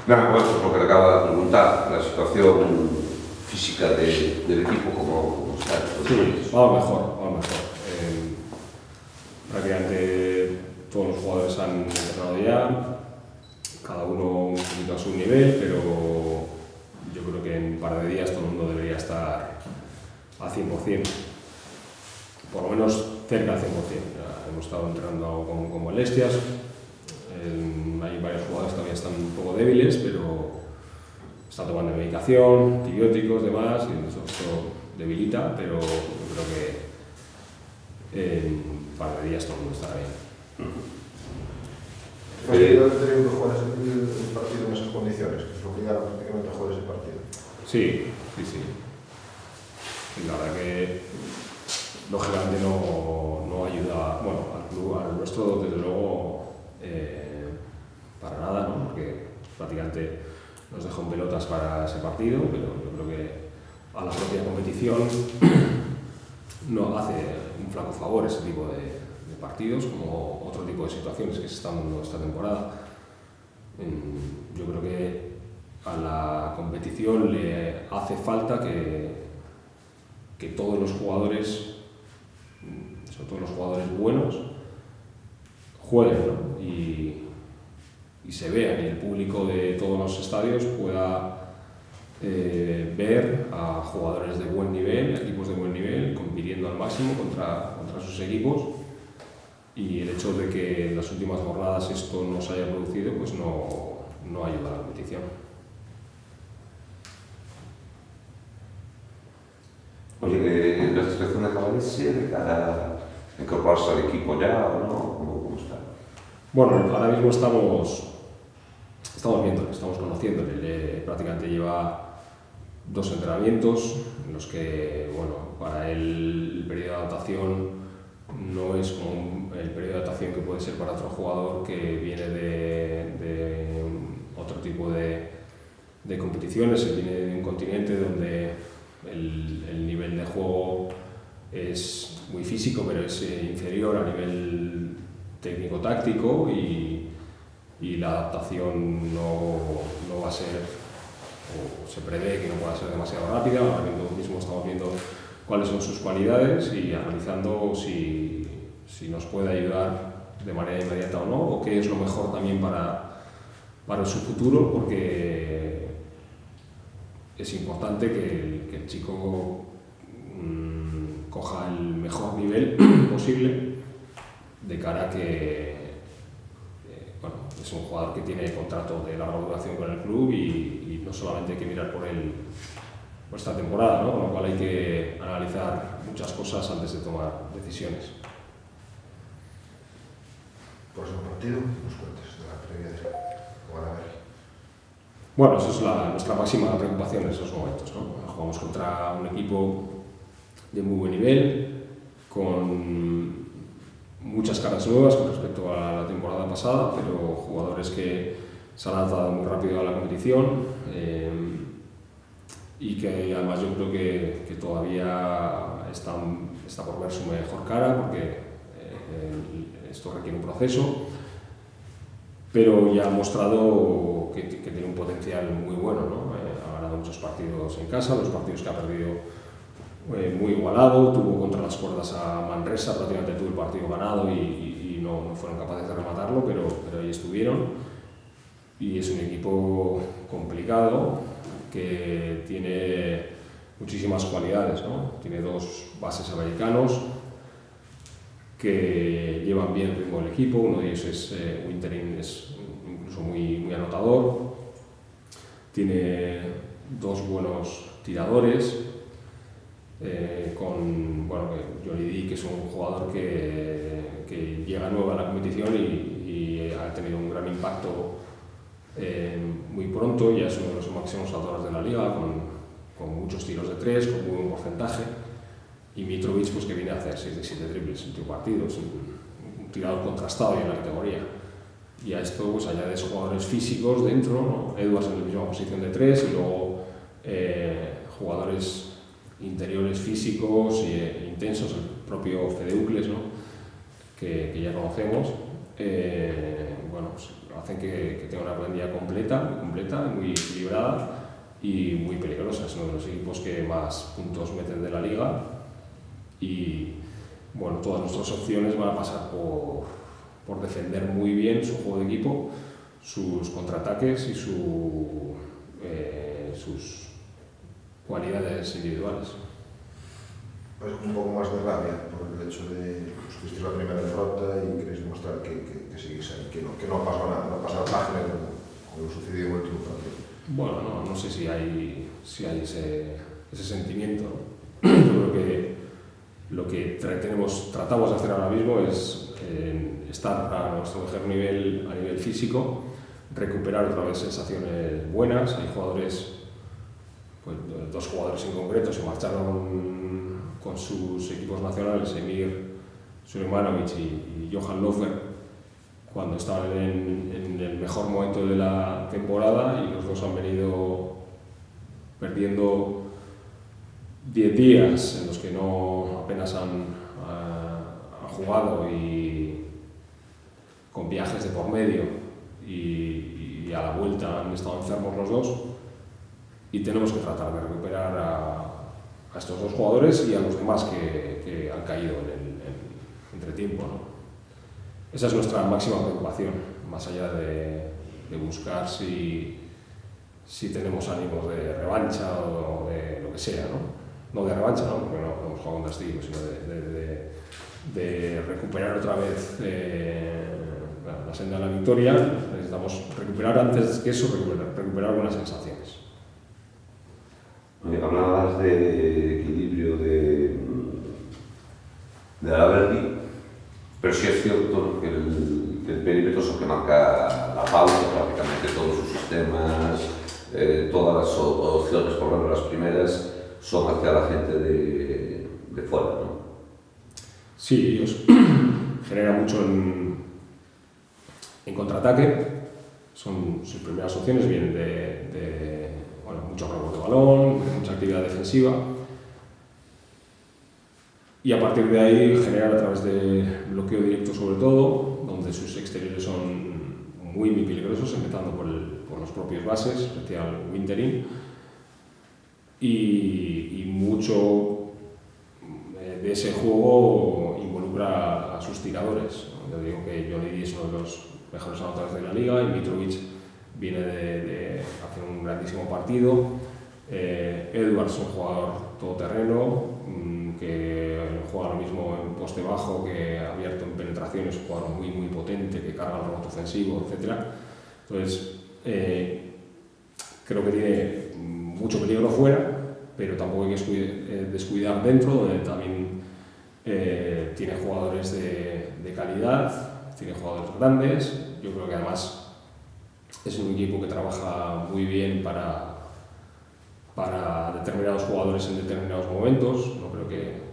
Nada, bueno, pues lo que le acaba de preguntar, la situación física del equipo, ¿cómo está? Sí, vamos mejor. Prácticamente todos los jugadores han entrenado ya, cada uno un poquito a su nivel, pero yo creo que en un par de días todo el mundo debería estar al 100%, por lo menos cerca al 100%. Ya hemos estado entrenando con molestias, hay varios jugadores que todavía están un poco débiles, pero están tomando medicación, antibióticos, demás, y esto debilita, pero yo creo que en un par de días todo el mundo estará bien. ¿Has tenido que jugar el partido en esas condiciones? Que os obligaron prácticamente a jugar ese partido. Sí. Y la verdad que lógicamente no ayuda, bueno, al club, al nuestro, desde luego, para nada, ¿no? Porque prácticamente nos dejó en pelotas para ese partido, pero yo creo que a la propia competición no hace un flaco favor ese tipo de partidos, como otro tipo de situaciones que se están dando esta temporada. Yo creo que a la competición le hace falta que todos los jugadores, sobre todo los jugadores buenos, jueguen, ¿no? y se vean, y el público de todos los estadios pueda ver a jugadores de buen nivel, equipos de buen nivel, compitiendo al máximo contra sus equipos, y el hecho de que en las últimas jornadas esto no se haya producido, pues no ayuda a la competición. Oye, la situación de Cavalese de cara a incorporarse al equipo ya o no, ¿cómo está? Bueno, ahora mismo estamos viendo, estamos conociéndole. Prácticamente lleva 2 entrenamientos en los que, bueno, para él el periodo de adaptación no es como el periodo de adaptación que puede ser para otro jugador que viene de otro tipo de competiciones. Él viene de un continente donde el nivel de juego es muy físico, pero es inferior a nivel técnico-táctico, y la adaptación no va a ser, o se prevé que no pueda ser demasiado rápida. Ahora mismo estamos viendo cuáles son sus cualidades y analizando si nos puede ayudar de manera inmediata o no, o qué es lo mejor también para su futuro, porque es importante que el chico coja el mejor nivel posible de cara a que bueno, es un jugador que tiene contrato de larga duración con el club, y no solamente hay que mirar por él por esta temporada, ¿no? Con lo cual hay que analizar muchas cosas antes de tomar decisiones. Próximo partido, nos cuentes de la previa de Guadalajara. Bueno, eso es nuestra máxima preocupación en esos momentos, ¿no? Jugamos contra un equipo de muy buen nivel, con muchas caras nuevas con respecto a la temporada pasada, pero jugadores que se han adaptado muy rápido a la competición, y que además yo creo que todavía está por ver su mejor cara, porque esto requiere un proceso, pero ya ha mostrado que tiene un potencial muy bueno, ¿no? Ha ganado muchos partidos en casa, los partidos que ha perdido muy igualado, tuvo contra las cuerdas a Manresa, prácticamente tuvo el partido ganado y no fueron capaces de rematarlo, pero ahí estuvieron, y es un equipo complicado que tiene muchísimas cualidades, ¿no? Tiene 2 bases americanos que llevan bien el ritmo del equipo. Uno de ellos es Winterin, es incluso muy anotador. Tiene 2 buenos tiradores, con Johnny D, que es un jugador que llega nuevo a la competición y ha tenido un gran impacto muy pronto. Ya es uno de los máximos anotadores de la liga, con muchos tiros de 3, con muy buen porcentaje. Y Mitrovic, pues, que viene a hacer 6 de 7 triples en 8 partidos, un tirador contrastado ya en la categoría. Y a esto pues añades jugadores físicos dentro, ¿no? Edwards en la misma posición de 3, y luego jugadores interiores físicos e intensos, el propio Fedeucles, ¿no? que ya conocemos. Bueno, pues hacen que tenga una plantilla completa, muy equilibrada y muy peligrosa. Es uno de los equipos que más puntos meten de la liga y bueno, todas nuestras opciones van a pasar por defender muy bien su juego de equipo, sus contraataques y sus cualidades individuales. Pues un poco más de rabia por el hecho de que fuisteis la primera derrota y queréis demostrar que seguís ahí, que no pasó nada, no pasó página como lo sucedió en el último partido. Bueno, no sé si hay ese sentimiento, ¿no? Yo creo que lo que tratamos de hacer ahora mismo es estar a nuestro mejor nivel a nivel físico, recuperar otra vez sensaciones buenas. Hay jugadores, pues, 2 jugadores en concreto se marcharon con sus equipos nacionales, Emir Sulemanovic y Johan Löfer, cuando estaban en el mejor momento de la temporada, y los dos han venido perdiendo 10 días en los que apenas han jugado, y con viajes de por medio, y a la vuelta han estado enfermos los dos, y tenemos que tratar de recuperar a estos 2 jugadores y a los demás que han caído en el entretiempo, ¿no? Esa es nuestra máxima preocupación, más allá de buscar si tenemos ánimos de revancha o de lo que sea, ¿no? No de revancha, ¿no? Porque no hemos jugado contra este equipo, sino de recuperar otra vez la senda de la victoria. Necesitamos recuperar, antes que eso, recuperar buenas sensaciones. Hablabas de equilibrio de Aberdi, pero sí es cierto que el perímetro es el que marca la pauta, prácticamente todos sus sistemas, todas las opciones, por ejemplo las primeras, son hacia la gente de fuera, ¿no? Sí, ellos generan mucho en contraataque, sus primeras opciones vienen de mucho robo de balón, mucha actividad defensiva, y a partir de ahí generan a través de bloqueo directo, sobre todo, donde sus exteriores son muy peligrosos, empezando por los propios bases, especial Winterin, y mucho de ese juego involucra a sus tiradores. Yo digo que Johnny es uno de los mejores anotadores de la liga, y Mitrovic viene de hacer un grandísimo partido. Edwards es un jugador todoterreno que juega lo mismo en poste bajo que abierto en penetración, es un jugador muy potente que carga el rebote ofensivo, etc. Entonces, creo que tiene mucho peligro fuera, pero tampoco hay que descuidar dentro, donde también tiene jugadores de calidad, tiene jugadores grandes. Yo creo que además es un equipo que trabaja muy bien para determinados jugadores en determinados momentos. No creo que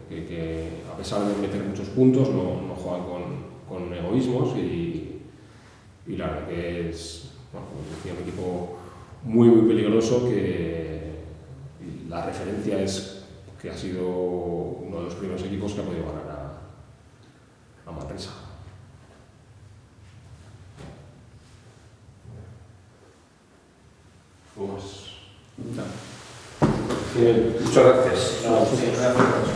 a pesar de meter muchos puntos, no juegan con egoísmos, y la verdad que es, como decía, un equipo muy peligroso, que la referencia es que ha sido uno de los primeros equipos que ha podido ganar a Manresa. Pues, Bien. muchas gracias. Gracias.